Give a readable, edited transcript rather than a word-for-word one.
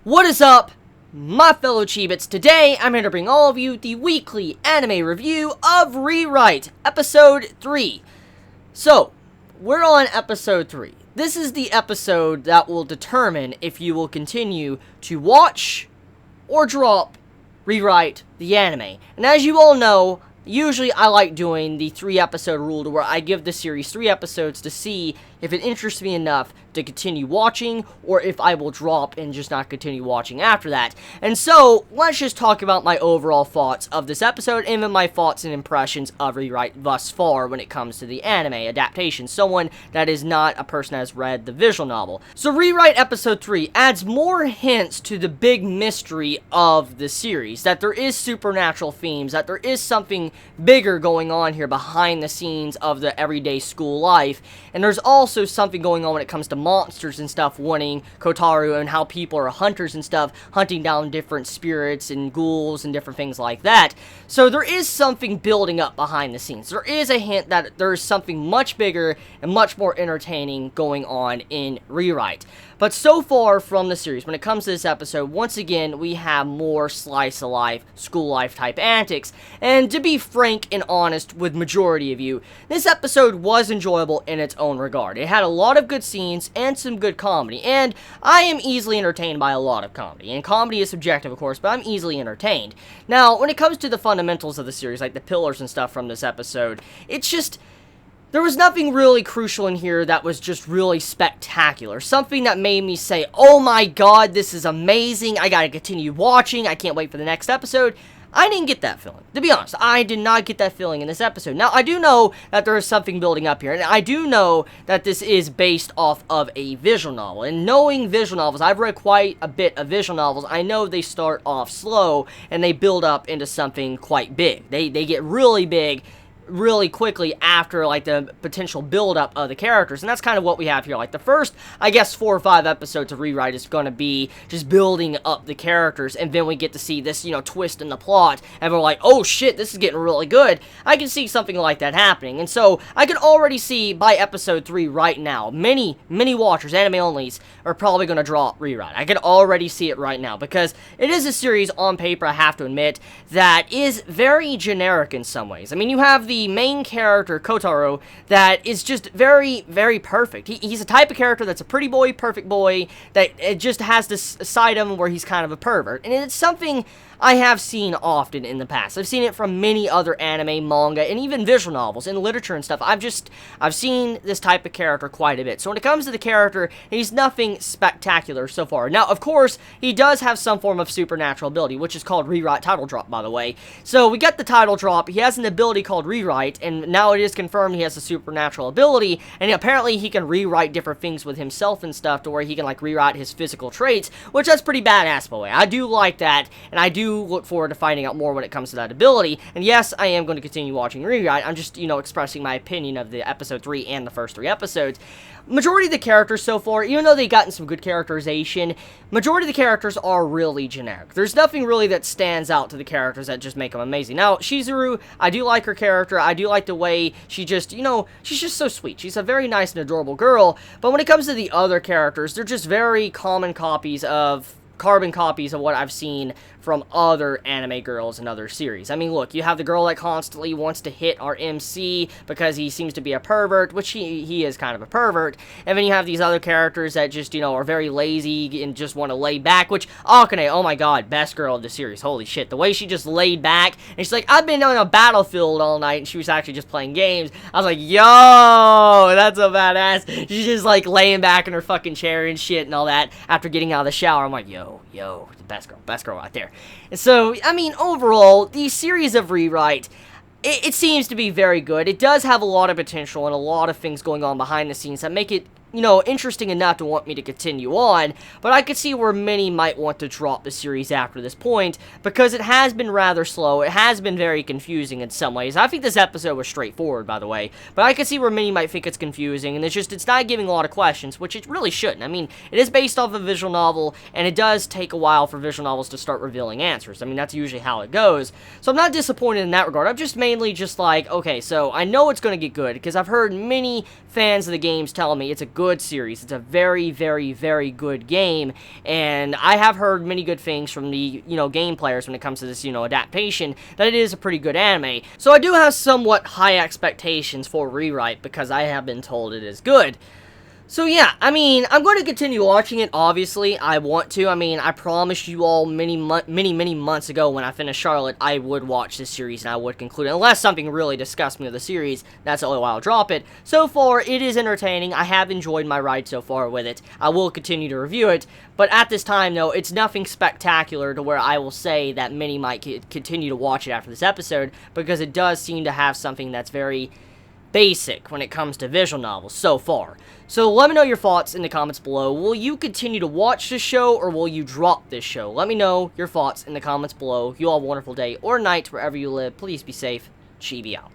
What is up, my fellow Chibits? Today, I'm here to bring all of you the weekly anime review of Rewrite, Episode 3. So, we're on Episode 3. This is the episode that will determine if you will continue to watch or drop Rewrite the anime. And as you all know, usually I like doing the 3-episode rule to where I give the series 3 episodes to see if it interests me enough to continue watching, or if I will drop and just not continue watching after that. And so, let's just talk about my overall thoughts of this episode, and then my thoughts and impressions of Rewrite thus far when it comes to the anime adaptation. Someone that is not a person that has read the visual novel. So Rewrite Episode 3 adds more hints to the big mystery of the series, that there is supernatural themes, that there is something bigger going on here behind the scenes of the everyday school life, and there's also something going on when it comes to monsters and stuff wanting Kotaro, and how people are hunters and stuff, hunting down different spirits and ghouls and different things like that. So there is something building up behind the scenes. There is a hint that there is something much bigger and much more entertaining going on in Rewrite. But so far from the series, when it comes to this episode, once again, we have more slice-of-life, school-life type antics. And to be frank and honest with majority of you, this episode was enjoyable in its own regard. It had a lot of good scenes and some good comedy, and I am easily entertained by a lot of comedy. And comedy is subjective, of course, but I'm easily entertained. Now, when it comes to the fundamentals of the series, like the pillars and stuff from this episode, it's just... there was nothing really crucial in here that was just really spectacular. Something that made me say, oh my god, this is amazing, I gotta continue watching, I can't wait for the next episode. I didn't get that feeling. To be honest, I did not get that feeling in this episode. Now, I do know that there is something building up here, and I do know that this is based off of a visual novel. And knowing visual novels, I've read quite a bit of visual novels, I know they start off slow, and they build up into something quite big. They get really big really quickly after, like, the potential build-up of the characters, and that's kind of what we have here. Like, the first, I guess, 4 or 5 episodes of Rewrite is going to be just building up the characters, and then we get to see this, you know, twist in the plot, and we're like, oh shit, this is getting really good. I can see something like that happening, and so, I can already see, by episode 3 right now, many watchers, anime-onlys, are probably going to drop Rewrite. I can already see it right now, because it is a series, on paper, I have to admit, that is very generic in some ways. I mean, you have the main character, Kotaro, that is just very, very perfect. He's a type of character that's a pretty boy, perfect boy, that it just has this side of him where he's kind of a pervert. And it's something I have seen often in the past. I've seen it from many other anime, manga, and even visual novels, and literature and stuff. I've seen this type of character quite a bit. So when it comes to the character, he's nothing spectacular so far. Now, of course, he does have some form of supernatural ability, which is called Rewrite Title Drop, by the way. So we get the title drop, he has an ability called Rewrite, and now it is confirmed he has a supernatural ability, and apparently he can rewrite different things with himself and stuff, to where he can, like, rewrite his physical traits, which that's pretty badass, by the way. I do like that, and I do look forward to finding out more when it comes to that ability. And yes, I am going to continue watching Rewrite. I'm just, you know, expressing my opinion of the episode 3 and the first 3 episodes. Majority of the characters so far, even though they've gotten some good characterization, majority of the characters are really generic. There's nothing really that stands out to the characters that just make them amazing. Now, Shizuru, I do like her character. I do like the way she just, you know, she's just so sweet. She's a very nice and adorable girl. But when it comes to the other characters, they're just very carbon copies of what I've seen from other anime girls in other series. I mean, look, you have the girl that constantly wants to hit our MC because he seems to be a pervert, which he is kind of a pervert, and then you have these other characters that just, you know, are very lazy and just want to lay back, which, Akane, oh my god, best girl of the series, holy shit, the way she just laid back, and she's like, I've been on a battlefield all night, and she was actually just playing games. I was like, yo, that's so badass. She's just, like, laying back in her fucking chair and shit and all that after getting out of the shower. I'm like, yo, the best girl right there. And so, I mean, overall, the series of Rewrite, it seems to be very good. It does have a lot of potential and a lot of things going on behind the scenes that make it you know, interesting enough to want me to continue on, but I could see where many might want to drop the series after this point, because it has been rather slow, it has been very confusing in some ways. I think this episode was straightforward, by the way, but I could see where many might think it's confusing, and it's not giving a lot of questions, which it really shouldn't. I mean, it is based off a visual novel, and it does take a while for visual novels to start revealing answers. I mean, that's usually how it goes, so I'm not disappointed in that regard. I'm just mainly just like, okay, so I know it's going to get good, because I've heard many fans of the games telling me it's a good series. It's a very, very, very good game, and I have heard many good things from the, game players when it comes to this, adaptation, that it is a pretty good anime. So I do have somewhat high expectations for Rewrite, because I have been told it is good. So yeah, I mean, I'm going to continue watching it, obviously. I want to. I mean, I promised you all many months ago when I finished Charlotte, I would watch this series and I would conclude it. Unless something really disgusts me with the series, that's the only way I'll drop it. So far, it is entertaining. I have enjoyed my ride so far with it. I will continue to review it. But at this time, though, it's nothing spectacular to where I will say that many might continue to watch it after this episode, because it does seem to have something that's very basic when it comes to visual novels so far. So let me know your thoughts in the comments below. Will you continue to watch this show, or will you drop this show? Let me know your thoughts in the comments below. You all have a wonderful day or night wherever you live. Please be safe. Chibi out.